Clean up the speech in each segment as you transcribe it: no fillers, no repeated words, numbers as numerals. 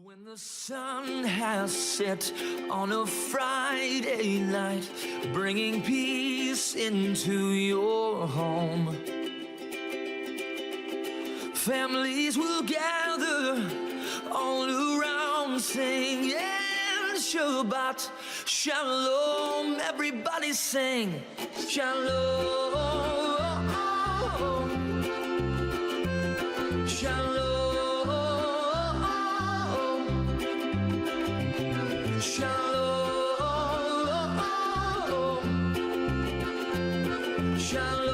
When the sun has set on a Friday night, bringing peace into your home, families will gather all around singing Shabbat Shalom. Everybody sing Shalom, Shalom. Shalom, shalom.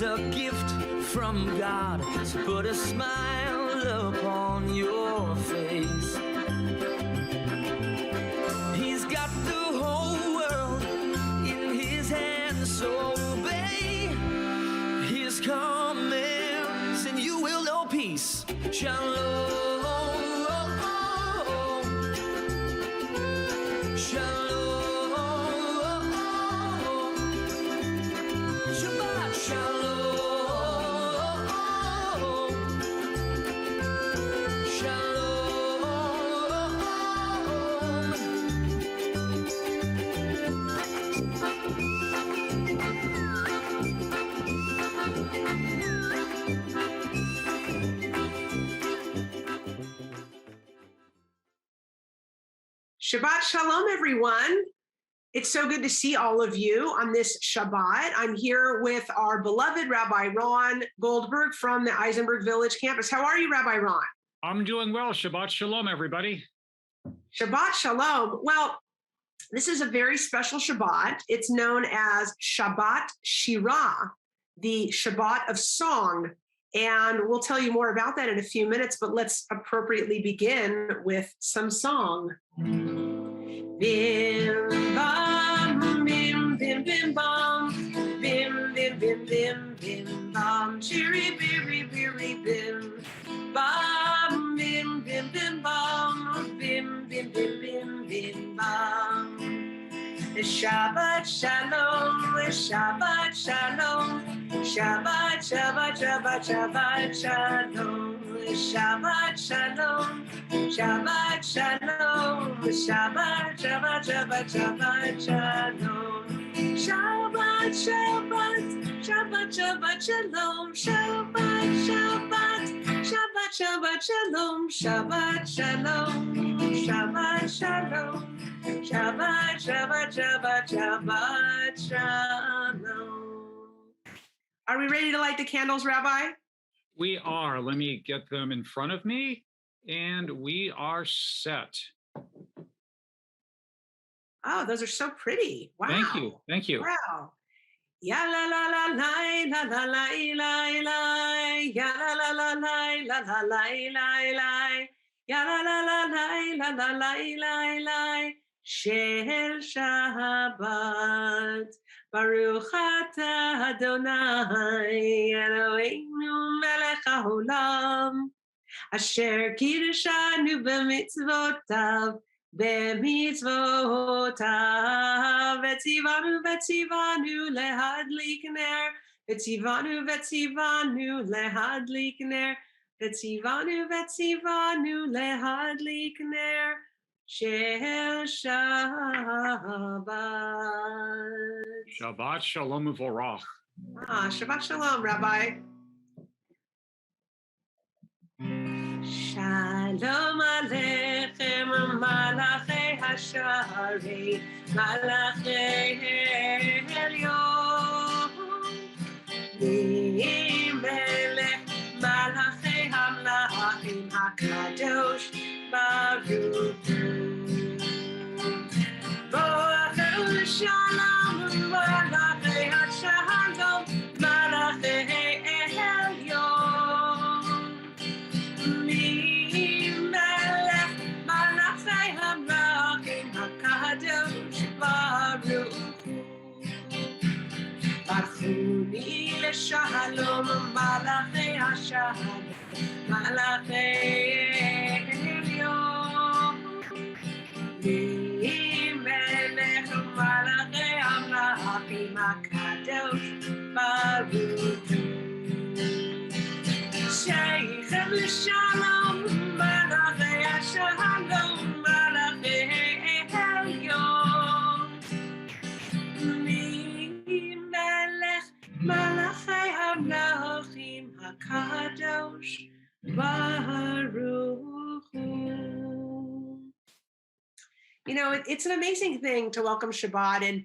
A gift from God to put a smile upon your face. He's got the whole world in his hands, so obey his commands and you will know peace. Shalom, shalom. Shabbat Shalom. Shabbat Shalom, everyone. It's so good to see all of you on this Shabbat. I'm here with our beloved Rabbi Ron Goldberg from the Eisenberg Village campus. How are you, Rabbi Ron? I'm doing well. Shabbat Shalom, everybody. Shabbat Shalom. Well, this is a very special Shabbat. It's known as Shabbat Shirah, the Shabbat of Song. And we'll tell you more about that in a few minutes, but let's appropriately begin with some song. Bim bam, bim bim bim bam, bim bim bim bim bim bam, chiri biri biri bim, bam bim bim bim bam, bim bim bim bim bim bam. Shabbat Shalom, Shabbat Shalom, Shabbat Shabbat Shabbat Shabbat Shalom, Shabbat Shalom, Shabbat Shalom, Shabbat Shabbat Shabbat Shabbat Shalom, Shabbat Shabbat Shabbat Shabbat Shalom, Shabbat Shabbat Shabbat Shabbat Shalom, Shabbat Shalom, Shabbat Shalom, Shabbat Shabbat Shabbat Shabbat Shalom. Are we ready to light the candles, Rabbi? We are. Let me get them in front of me, and we are set. Oh, those are so pretty. Wow. Thank you. Thank you. Wow. Ya la la la la la la la la la, ya la la la la la la la la, ya la la la la la la la la. Shel Shabbat, Baruch Atah Adonai, Eloheinu melech haolam, asher kiddushanu b'mitzvotav, b'mitzvotav, v'tzivanu lehadlik ner, v'tzivanu lehadlik ner, v'tzivanu lehadlik ner. Shel Shabbat. Shabbat Shalom Uvorach. Shabbat Shalom, Rabbi. Shalom Aleichem, Malachei Hasharei, Malachei Elyon, Melech Malachei Hamlachim HaKadosh Baruch. Shalom, Malachei Hashalom, Malachei Elyon, Melech Malachei Hamlachim shalom, malachi shalom, malachi elyon. Melech malachi amlachim hakadosh baruch hu. Sheichem l'shalom, malachi shalom, malachi elyon. Melech malachi amlachim hakadosh baruch hu. You know, it's an amazing thing to welcome Shabbat. And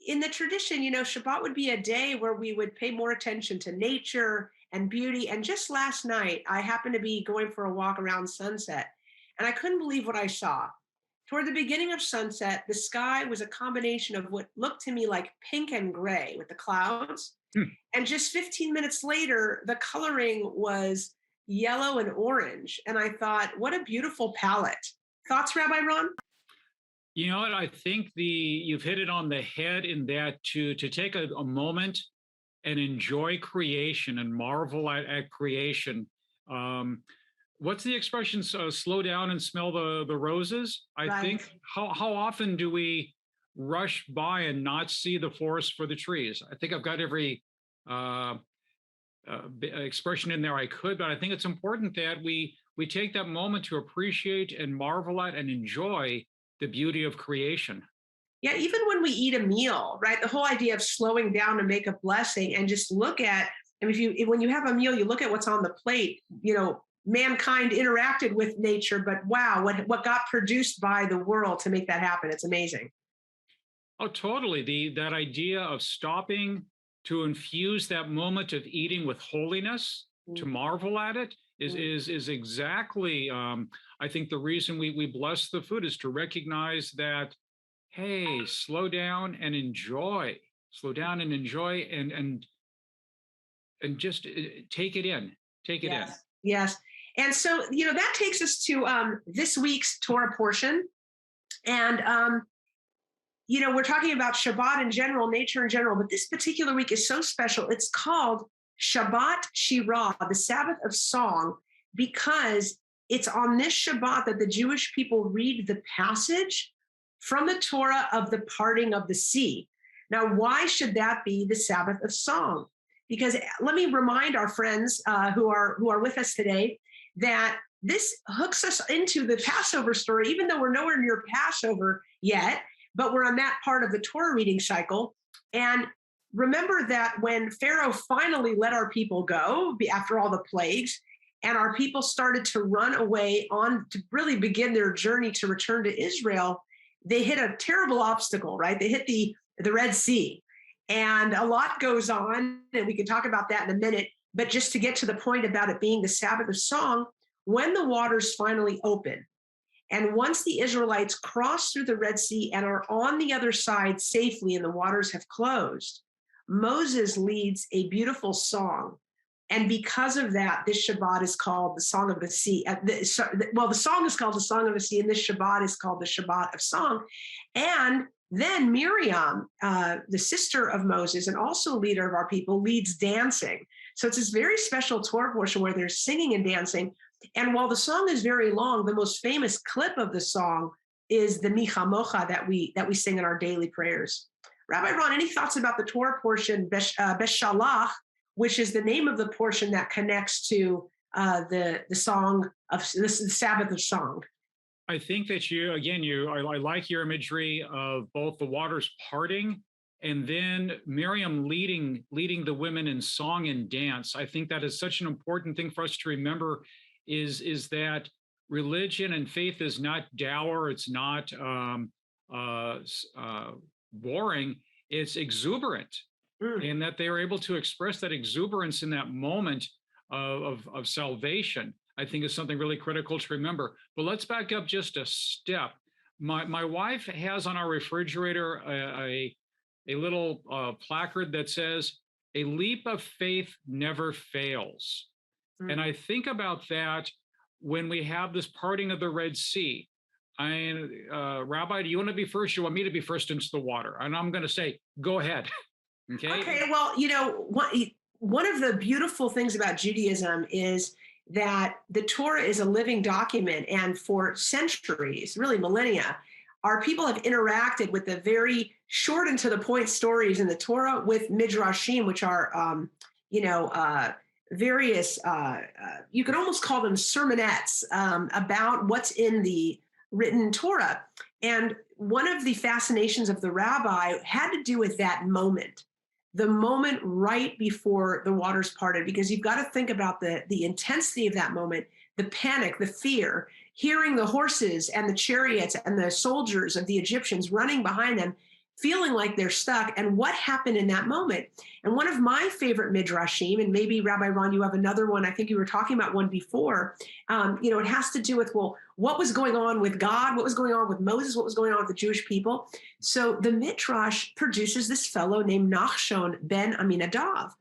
in the tradition, you know, Shabbat would be a day where we would pay more attention to nature and beauty. And just last night, I happened to be going for a walk around sunset, and I couldn't believe what I saw. Toward the beginning of sunset, the sky was a combination of what looked to me like pink and gray with the clouds. And just 15 minutes later, the coloring was yellow and orange. And I thought, what a beautiful palette. Thoughts, Rabbi Ron? You know what? I think you've hit it on the head in that to take a moment and enjoy creation and marvel at creation. What's the expression? Slow down and smell the roses. I Right. think how often do we rush by and not see the forest for the trees? I think I've got every expression in there I could, but I think it's important that we take that moment to appreciate and marvel at and enjoy the beauty of creation. Yeah, even when we eat a meal, right? The whole idea of slowing down to make a blessing and just look at, I mean, when you have a meal, you look at what's on the plate. You know, mankind interacted with nature, but wow, what got produced by the world to make that happen. It's amazing. Oh, totally. That idea of stopping to infuse that moment of eating with holiness, to marvel at it, is exactly I think the reason we bless the food is to recognize that, hey, slow down and enjoy. Slow down and enjoy and just take it in. Take it in. Yes. And so, you know, that takes us to this week's Torah portion. And you know, we're talking about Shabbat in general, nature in general, but this particular week is so special. It's called Shabbat Shirah, the Sabbath of Song, because it's on this Shabbat that the Jewish people read the passage from the Torah of the parting of the sea. Now, why should that be the Sabbath of Song? Because let me remind our friends who are with us today that this hooks us into the Passover story, even though we're nowhere near Passover yet, but we're on that part of the Torah reading cycle. And remember that when Pharaoh finally let our people go after all the plagues, and our people started to run away on to really begin their journey to return to Israel, they hit a terrible obstacle, right? They hit the Red Sea. And a lot goes on, and we can talk about that in a minute. But just to get to the point about it being the Sabbath of Song, when the waters finally open, and once the Israelites cross through the Red Sea and are on the other side safely and the waters have closed, Moses leads a beautiful song. And because of that, this Shabbat is called the Song of the Sea. The song is called the Song of the Sea, and this Shabbat is called the Shabbat of Song. And then Miriam, the sister of Moses and also leader of our people, leads dancing. So it's this very special Torah portion where they're singing and dancing. And while the song is very long, the most famous clip of the song is the Michamocha that we sing in our daily prayers. Rabbi Ron, any thoughts about the Torah portion, Beshalach, which is the name of the portion that connects to the song of the Sabbath of Song? I think that I like your imagery of both the waters parting and then Miriam leading the women in song and dance. I think that is such an important thing for us to remember is that religion and faith is not dour, it's not boring, it's exuberant. And that they are able to express that exuberance in that moment of salvation, I think is something really critical to remember. But let's back up just a step. My wife has on our refrigerator a little placard that says, "A leap of faith never fails." And I think about that when we have this parting of the Red Sea. Rabbi, do you want to be first? You want me to be first into the water? And I'm going to say, go ahead. Okay. Well, you know, one of the beautiful things about Judaism is that the Torah is a living document, and for centuries, really millennia, our people have interacted with the very short and to the point stories in the Torah with midrashim, which are, various, you could almost call them sermonettes about what's in the written Torah. And one of the fascinations of the rabbi had to do with that moment, the moment right before the waters parted, because you've got to think about the intensity of that moment, the panic, the fear, hearing the horses and the chariots and the soldiers of the Egyptians running behind them, feeling like they're stuck, and what happened in that moment. And one of my favorite midrashim, and maybe Rabbi Ron, you have another one, I think you were talking about one before, it has to do with, well, what was going on with God? What was going on with Moses? What was going on with the Jewish people? So the midrash produces this fellow named Nachshon ben Aminadav.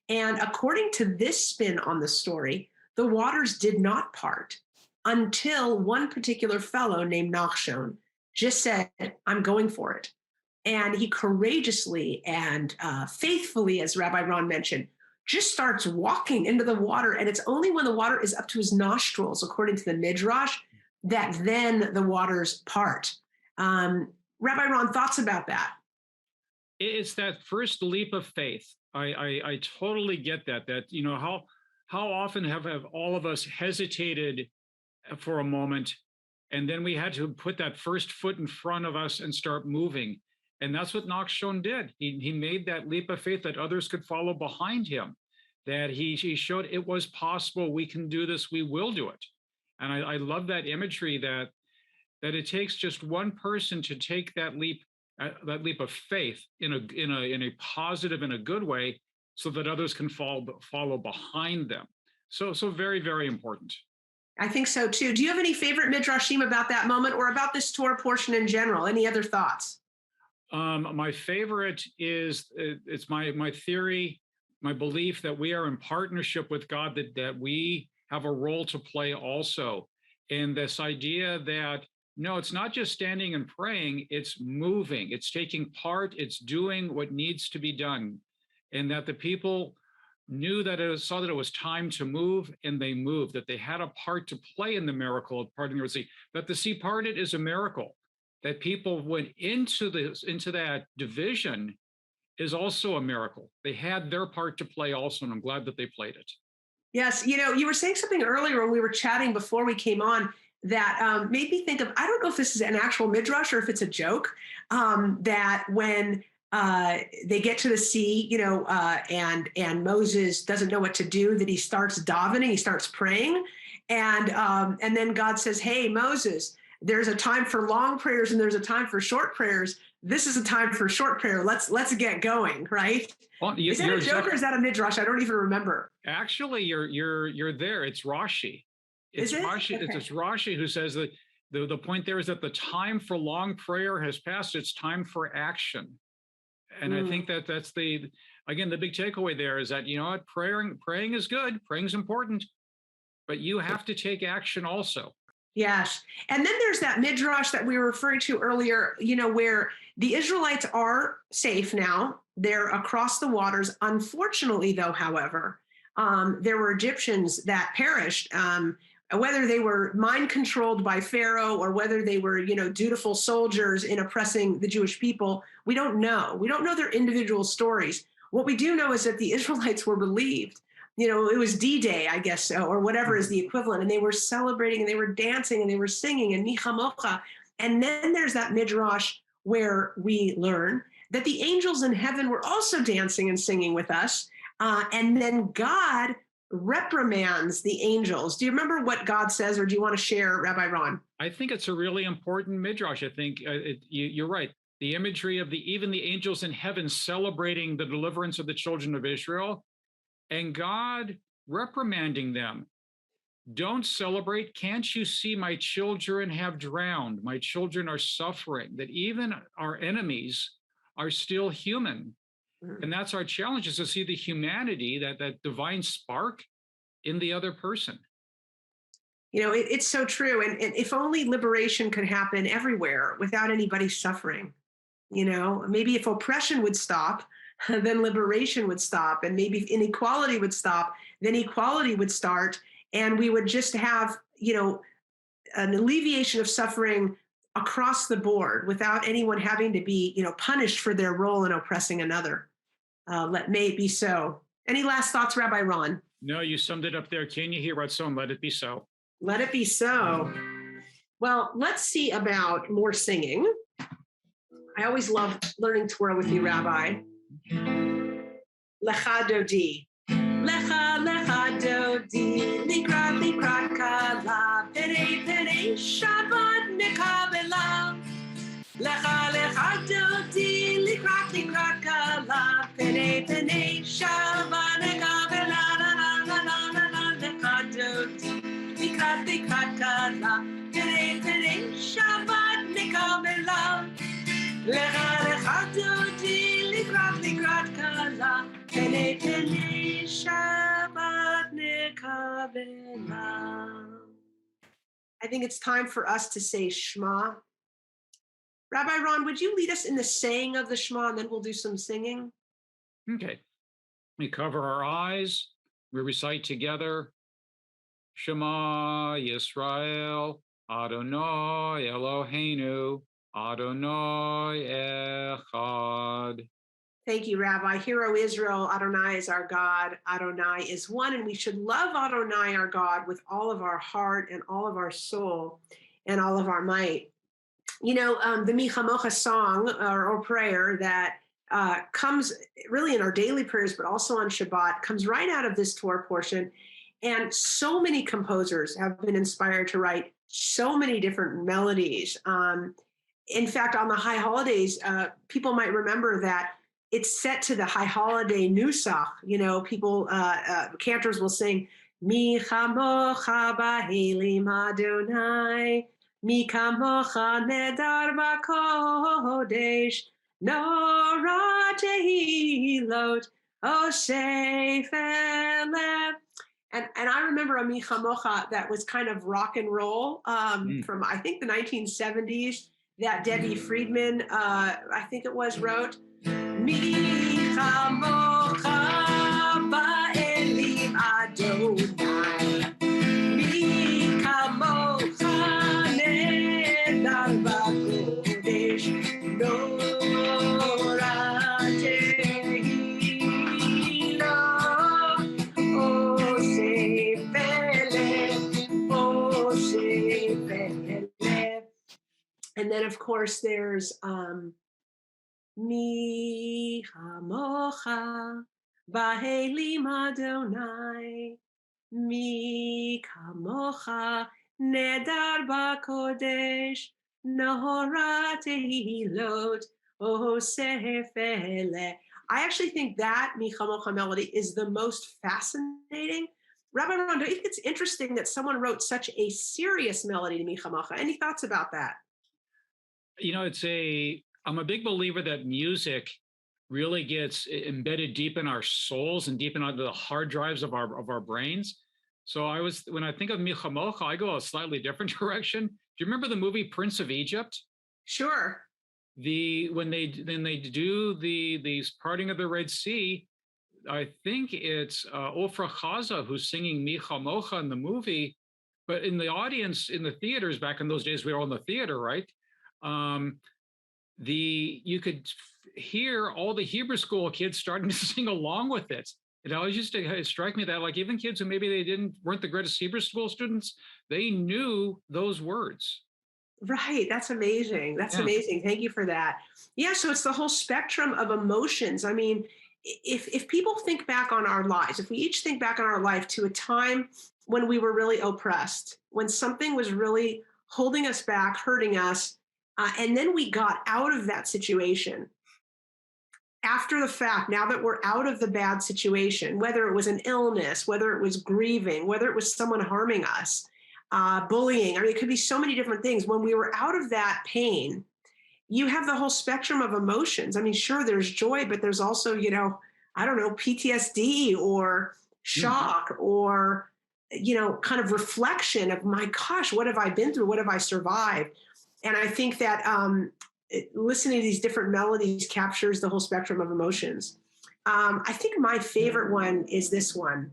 And according to this spin on the story, the waters did not part until one particular fellow named Nachshon just said, I'm going for it. And he courageously and faithfully, as Rabbi Ron mentioned, just starts walking into the water. And it's only when the water is up to his nostrils, according to the Midrash, that then the waters part. Rabbi Ron, thoughts about that? It's that first leap of faith. I totally get that. How often have all of us hesitated for a moment, and then we had to put that first foot in front of us and start moving. And that's what Nachshon did. He made that leap of faith that others could follow behind him, that he showed it was possible. We can do this. We will do it. And I love that imagery that it takes just one person to take that leap of faith in a positive, in a good way, so that others can follow behind them. So very, very important. I think so too. Do you have any favorite midrashim about that moment, or about this Torah portion in general? Any other thoughts? My favorite is it's my theory, my belief that we are in partnership with God, that we have a role to play also. And this idea that, no, it's not just standing and praying, it's moving, it's taking part, it's doing what needs to be done. And that the people knew saw that it was time to move, and they moved, that they had a part to play in the miracle of parting the sea. That the sea parted is a miracle. That people went into that division is also a miracle. They had their part to play also, and I'm glad that they played it. Yes, you were saying something earlier when we were chatting before we came on that made me think of, I don't know if this is an actual midrash or if it's a joke, that when they get to the sea, and Moses doesn't know what to do, that he starts davening, he starts praying, and then God says, hey, Moses, there's a time for long prayers and there's a time for short prayers. This is a time for short prayer. Let's get going, right? Well, is that a joke or is that a midrash? I don't even remember. Actually, you're there. It's Rashi. It's Rashi. Okay. It's Rashi who says that the point there is that the time for long prayer has passed. It's time for action. And I think that's the big takeaway there is that, you know what, praying is good. Praying is important, but you have to take action also. Yes. And then there's that midrash that we were referring to earlier, where the Israelites are safe now. They're across the waters. Unfortunately, though, however, there were Egyptians that perished, whether they were mind controlled by Pharaoh or whether they were, dutiful soldiers in oppressing the Jewish people. We don't know. We don't know their individual stories. What we do know is that the Israelites were relieved. It was D-Day, I guess, or whatever is the equivalent. And they were celebrating and they were dancing and they were singing and Nichamocha. And then there's that midrash where we learn that the angels in heaven were also dancing and singing with us. And then God reprimands the angels. Do you remember what God says, or do you want to share, Rabbi Ron? I think it's a really important midrash. I think you're right. The imagery of even the angels in heaven celebrating the deliverance of the children of Israel, and God reprimanding them. Don't celebrate. Can't you see my children have drowned? My children are suffering, that even our enemies are still human. And that's our challenge, is to see the humanity, that divine spark in the other person. It's so true. And if only liberation could happen everywhere without anybody suffering, maybe if oppression would stop, then liberation would stop, and maybe inequality would stop, then equality would start, and we would just have, an alleviation of suffering across the board without anyone having to be, punished for their role in oppressing another. May it be so. Any last thoughts, Rabbi Ron? No, you summed it up there. Can you hear what's so? Let it be so. Let it be so. Well, let's see about more singing. I always love learning Torah with you, Rabbi. Lecha Dodi. Lecha, lecha Dodi. Likrat, likrat kala. Pere, pere, Shabbat nekabela. Lecha, lecha Dodi. Likrat, likrat kala. Pere, pere, Shabbat nekabela. La, la, la, la, la, la, lecha Dodi. Likrat, likrat kala. Pere, pere, Shabbat nekabela. Lecha lecha Dodi, likrat likrat kala, pene pene Shabbat nekabela. I think it's time for us to say Shema. Rabbi Ron, would you lead us in the saying of the Shema, and then we'll do some singing? Okay. We cover our eyes. We recite together. Shema Yisrael, Adonai Eloheinu, Adonai Echad. Thank you, Rabbi. Hear, O Israel, Adonai is our God. Adonai is one, and we should love Adonai, our God, with all of our heart and all of our soul and all of our might. The Mi Chamocha song or prayer that comes really in our daily prayers, but also on Shabbat, comes right out of this Torah portion. And so many composers have been inspired to write so many different melodies. In fact, on the high holidays, people might remember that it's set to the high holiday nusach. Cantors will sing, Mi chamocha b'helim Adonai, Mi kamocha nedar b'kodesh, Nora tehilot, Osef elef. And I remember a Mi chamocha that was kind of rock and roll from, I think, the 1970s. That Debbie Friedman, I think it was, wrote, Mi chamocha ba'elim Adonai, Mi kamocha nedar b'kodesh, Nora tehilot, Osef elef, Osef elef. And then, of course, there's Mi chamocha b'helim Adonai, Mi kamocha nedar b'kodesh, Nora tehilot, Osef elef. I actually think that Mi chamocha melody is the most fascinating. Rabbi Ron, don't you think it's interesting that someone wrote such a serious melody to Mi chamocha? Any thoughts about that? I'm a big believer that music really gets embedded deep in our souls and deep into the hard drives of our brains. So when I think of Mi chamocha, I go a slightly different direction. Do you remember the movie Prince of Egypt? Sure. When they do the parting of the Red Sea, I think it's Ofra Chaza who's singing Mi chamocha in the movie, but in the audience in the theaters back in those days, we were all in the theater, right? You could hear all the Hebrew school kids starting to sing along with it. It always used to strike me that, like, even kids who maybe weren't the greatest Hebrew school students, they knew those words. Right. That's amazing. That's amazing. Thank you for that. Yeah. So it's the whole spectrum of emotions. I mean, if people think back on our lives, if we each think back on our life to a time when we were really oppressed, when something was really holding us back, hurting us, and then we got out of that situation. After the fact, now that we're out of the bad situation, whether it was an illness, whether it was grieving, whether it was someone harming us, bullying, I mean, it could be so many different things. When we were out of that pain, you have the whole spectrum of emotions. I mean, sure, there's joy, but there's also, PTSD or shock or, kind of reflection of, my gosh, what have I been through? What have I survived? And I think that listening to these different melodies captures the whole spectrum of emotions. I think my favorite one is this one.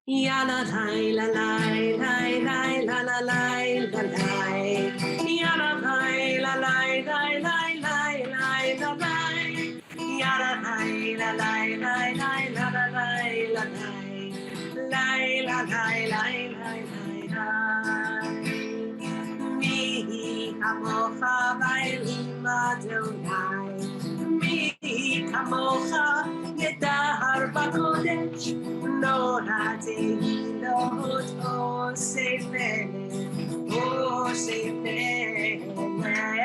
Ya la lai la lai lai lai la la lai la lai. Ya la lai la lai lai lai lai lai la lai. Ya la lai la lai lai lai la la lai la lai. Lai la lai lai lai lai lai. Mi kamocha vaylim Adonai. Mi kamocha yedar bakodesh. No hati lot o sefer.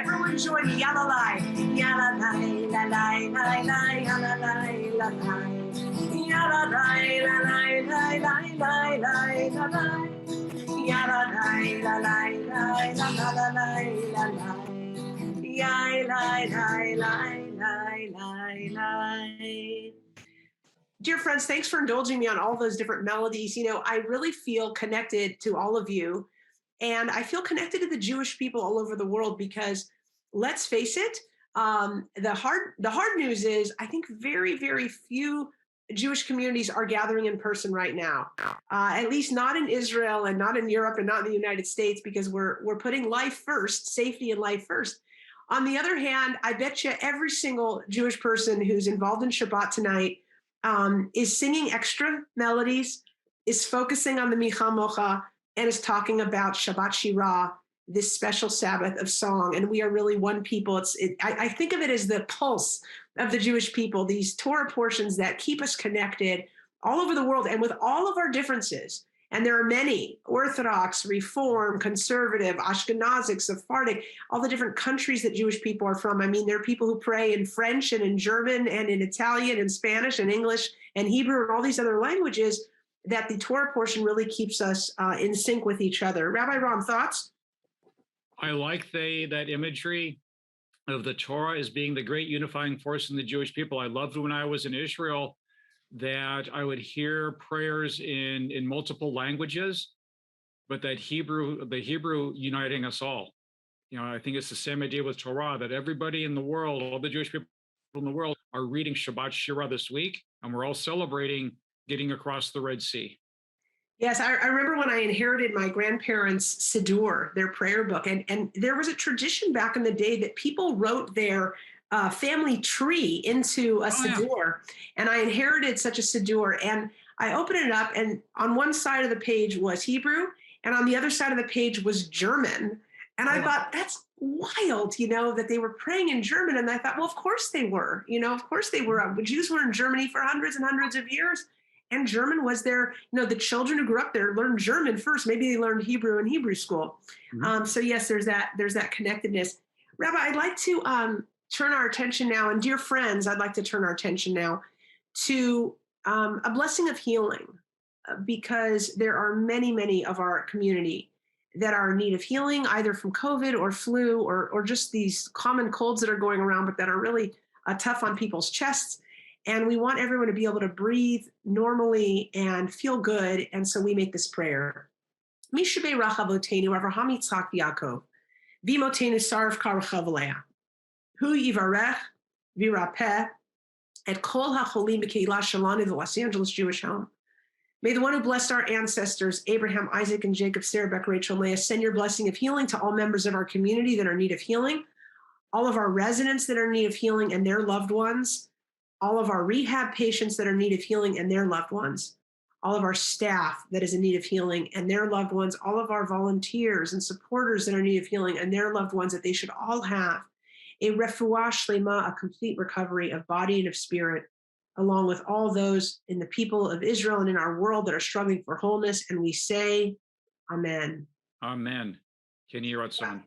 Everyone join me. Yalalai, yalalai, lalai, lalai, yalalai, lalai. Yalalai, lalai, lalai, lalai, lalai. Yalalai, lalai, lalai, lalai, lalai. Yai, lai, lai, lai, lai, lai, lai. Dear friends, thanks for indulging me on all those different melodies. You know, I really feel connected to all of you. And I feel connected to the Jewish people all over the world because let's face it, the hard news is I think very, very few Jewish communities are gathering in person right now. At least not in Israel and not in Europe and not in the United States, because we're putting life first, safety and life first. On the other hand, I bet you every single Jewish person who's involved in Shabbat tonight is singing extra melodies, is focusing on the Micha Mocha, and is talking about Shabbat Shirah, this special Sabbath of song. And we are really one people. I think of it as the pulse of the Jewish people, these Torah portions that keep us connected all over the world and with all of our differences. And there are many: Orthodox, Reform, Conservative, Ashkenazic, Sephardic, all the different countries that Jewish people are from. I mean, there are people who pray in French and in German and in Italian and Spanish and English and Hebrew and all these other languages, that the Torah portion really keeps us in sync with each other. Rabbi Ron, thoughts? I like that imagery of the Torah as being the great unifying force in the Jewish people. I loved when I was in Israel that I would hear prayers in multiple languages, but that the Hebrew uniting us all. You know, I think it's the same idea with Torah, that everybody in the world, all the Jewish people in the world, are reading Shabbat Shirah this week, and we're all celebrating getting across the Red Sea. Yes, I remember when I inherited my grandparents' Siddur, their prayer book, and there was a tradition back in the day that people wrote their family tree into a Siddur. And I inherited such a Siddur, and I opened it up, and on one side of the page was Hebrew, and on the other side of the page was German. And I thought, that's wild, you know, that they were praying in German. And I thought, well, of course they were, you know, of course they were. Jews were in Germany for hundreds and hundreds of years. And German was their, you know, the children who grew up there learned German first. Maybe they learned Hebrew in Hebrew school. Mm-hmm. So yes, there's that connectedness. Rabbi, I'd like to turn our attention now, and dear friends, I'd like to turn our attention now to a blessing of healing, because there are many, many of our community that are in need of healing, either from COVID or flu or just these common colds that are going around, but that are really tough on people's chests. And we want everyone to be able to breathe normally and feel good. And so we make this prayer. Mishabei Rachavotenu, Avraham Yitzchak Yaakov, Vimotenu Sarv Karachavalea, Hu Yivarech Virapeh, et Kol HaCholim B'Keilah Shalanu, the Los Angeles Jewish Home. May the one who blessed our ancestors, Abraham, Isaac, and Jacob, Sarah, Rebecca, Rachel, Leah, send your blessing of healing to all members of our community that are in need of healing, all of our residents that are in need of healing and their loved ones, all of our rehab patients that are in need of healing and their loved ones, all of our staff that is in need of healing and their loved ones, all of our volunteers and supporters that are in need of healing and their loved ones, that they should all have a refuah shlema, a complete recovery of body and of spirit, along with all those in the people of Israel and in our world that are struggling for wholeness. And we say, Amen. Amen. Can you hear what's on?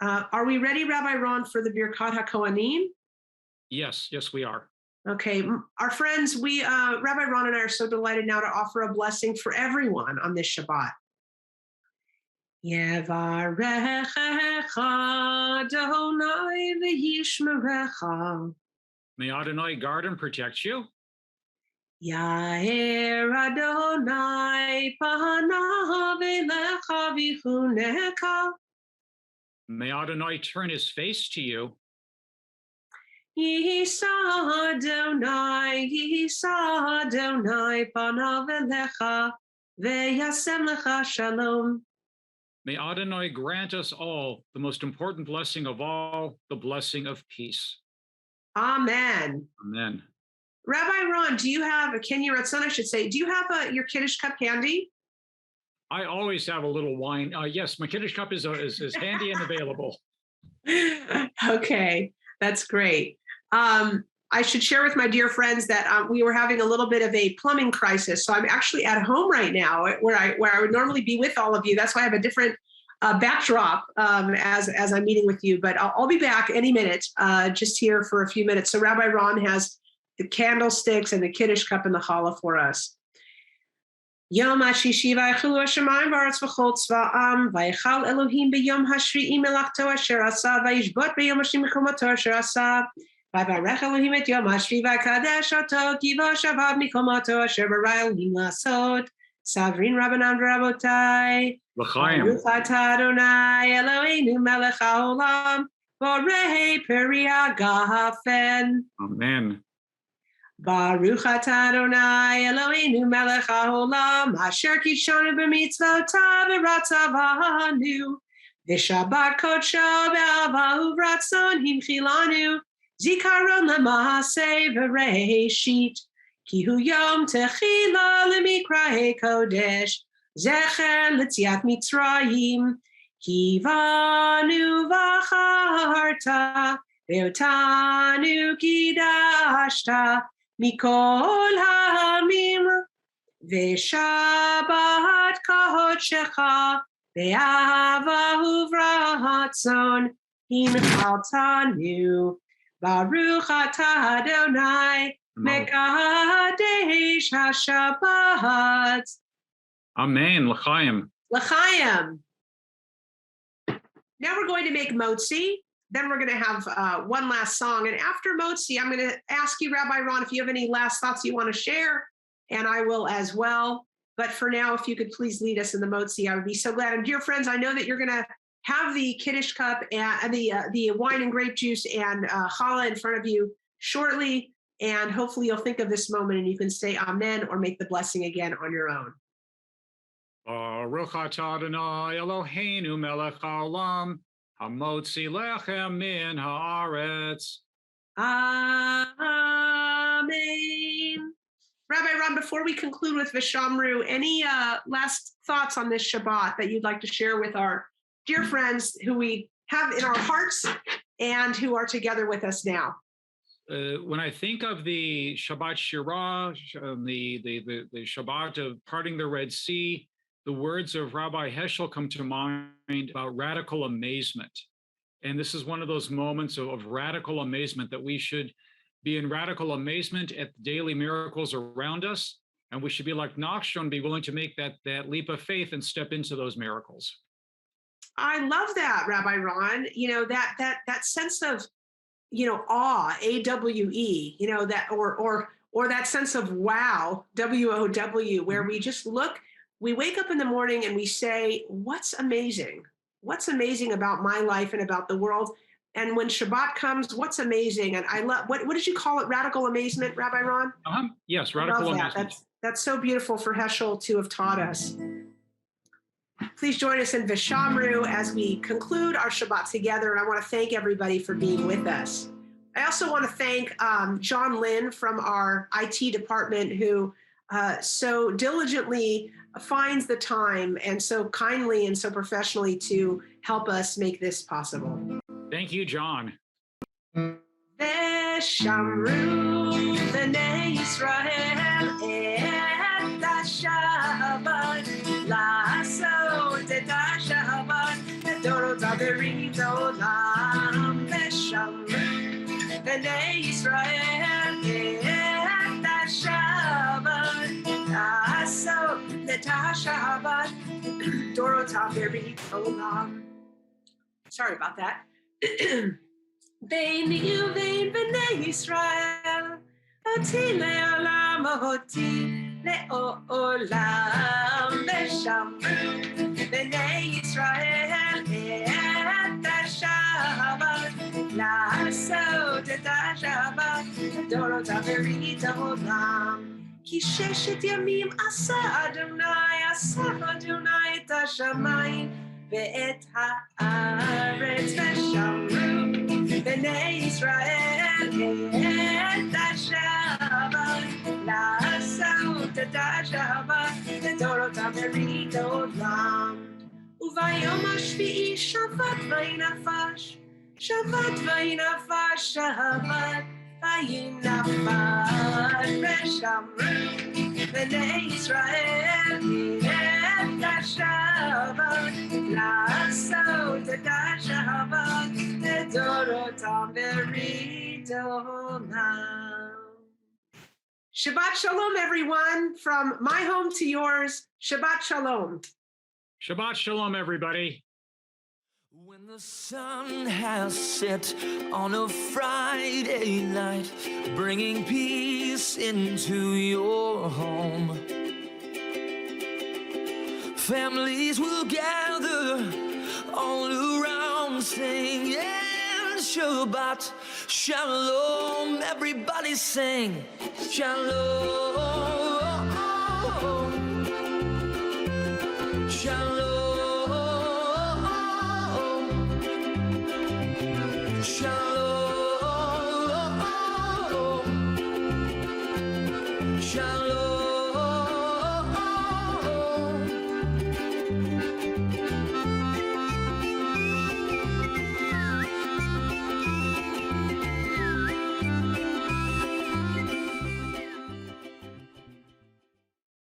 Are we ready, Rabbi Ron, for the Birkat HaKohanim? Yes, we are. Okay, our friends, Rabbi Ron and I are so delighted now to offer a blessing for everyone on this Shabbat. Yevarechecha Adonai v'yishmerecha. May Adonai guard and protect you. Yair Adonai panav elecha v'chuneka. May Adonai turn his face to you. Yisa Adonai, Yisa Adonai, panav elecha, ve'yasem lecha shalom. May Adonai grant us all the most important blessing of all, the blessing of peace. Amen. Amen. Rabbi Ron, do you have, Kenya Ratzon, I should say, do you have your Kiddush cup handy? I always have a little wine. Yes, my Kiddush cup is handy and available. Okay, that's great. I should share with my dear friends that we were having a little bit of a plumbing crisis. So I'm actually at home right now where I would normally be with all of you. That's why I have a different backdrop as I'm meeting with you. But I'll be back any minute, just here for a few minutes. So Rabbi Ron has the candlesticks and the Kiddush cup in the challah for us. Yom HaShishi v'aychulu hashamayim v'aretz v'chol tzva'am v'aychal Elohim b'yom hashvi'i melachto asher asa v'yishbot b'yom hashvi mikomato asher asa v'yvarech Elohim et yom hashvi v'kadesh oto ki v'shavav mikomato asher bara Elohim lasot Savrin Rabbanan v'Rabotai L'chaim. Baruch atah Adonai Eloheinu melech haolam borei peri hagafen. Amen. Baruch atah Adonai Eloheinu melech haolam asher kishanu b'mitzvotav v'ratzavanu v'shabbat kodsho be'avahu v'ratzon himchilanu zikaron l'maaseh v'reishit ki hu yom techila l'mikra'e kodesh zecher l'tziat mitzrayim ki vanu v'acharta ve'otanu kidashta Mikol ha'amim ve'shabbat kodshecha ve'avahu v'ratzon hinchaltanu Baruch atah Adonai mekadesh ha'shabbat. Amen. L'chaim. L'chaim. Now we're going to make motzi. Then we're going to have one last song. And after Motzi, I'm going to ask you, Rabbi Ron, if you have any last thoughts you want to share, and I will as well. But for now, if you could please lead us in the Motzi, I would be so glad. And dear friends, I know that you're going to have the Kiddush cup and the wine and grape juice and challah in front of you shortly. And hopefully you'll think of this moment and you can say amen or make the blessing again on your own. Baruch atah Adonai Eloheinu melech haolam hamotzi lechem min haaretz. Amen. Rabbi Ron, before we conclude with Vishamru, any last thoughts on this Shabbat that you'd like to share with our dear friends who we have in our hearts and who are together with us now? When I think of the Shabbat Shirah, the Shabbat of parting the Red Sea, the words of Rabbi Heschel come to mind about radical amazement. And this is one of those moments of radical amazement that we should be in radical amazement at the daily miracles around us. And we should be like Nachshon, be willing to make that leap of faith and step into those miracles. I love that, Rabbi Ron. You know, that sense of, you know, awe, AWE, you know, that or that sense of wow, WOW, where we just look, we wake up in the morning and we say, what's amazing? What's amazing about my life and about the world? And when Shabbat comes, what's amazing? And I love, what did you call it? Radical amazement, Rabbi Ron? Yes, radical amazement. That's so beautiful for Heschel to have taught us. Please join us in Vishamru as we conclude our Shabbat together. And I want to thank everybody for being with us. I also want to thank John Lynn from our IT department, who so diligently finds the time and so kindly and so professionally to help us make this possible. Thank you, John. Vishamru b'nei Yisrael et Shabbat לעשות את השבת לדורות הבאים לעולם ושמרו בני ישראל את השבת לעשות את השבת לדורות הבאים לעולם. Sorry about that. ביני ובין בני ישראל אותי לעולם אותי לעולם ושמרו בני ישראל את השבת לעשות את Shabbat, לדורותם בריתו עולם. כי ששת ימים עשה אדוני את השמיים ואת הארץ, ושמרו בני ישראל את השבת, לעשות את השבת לדורותם בריתו עולם. וביום השביעי שבת וינפש, שבת וינפש, שבת וינפש, ושמרו בני ישראל את השבת, לעשות את השבת לדורותם בריתו עולם. Shabbat Shalom, everyone, from my home to yours. Shabbat Shalom. Shabbat Shalom, everybody. When the sun has set on a Friday night, bringing peace into your home, families will gather all around singing Shabbat Shalom. Everybody sing Shalom.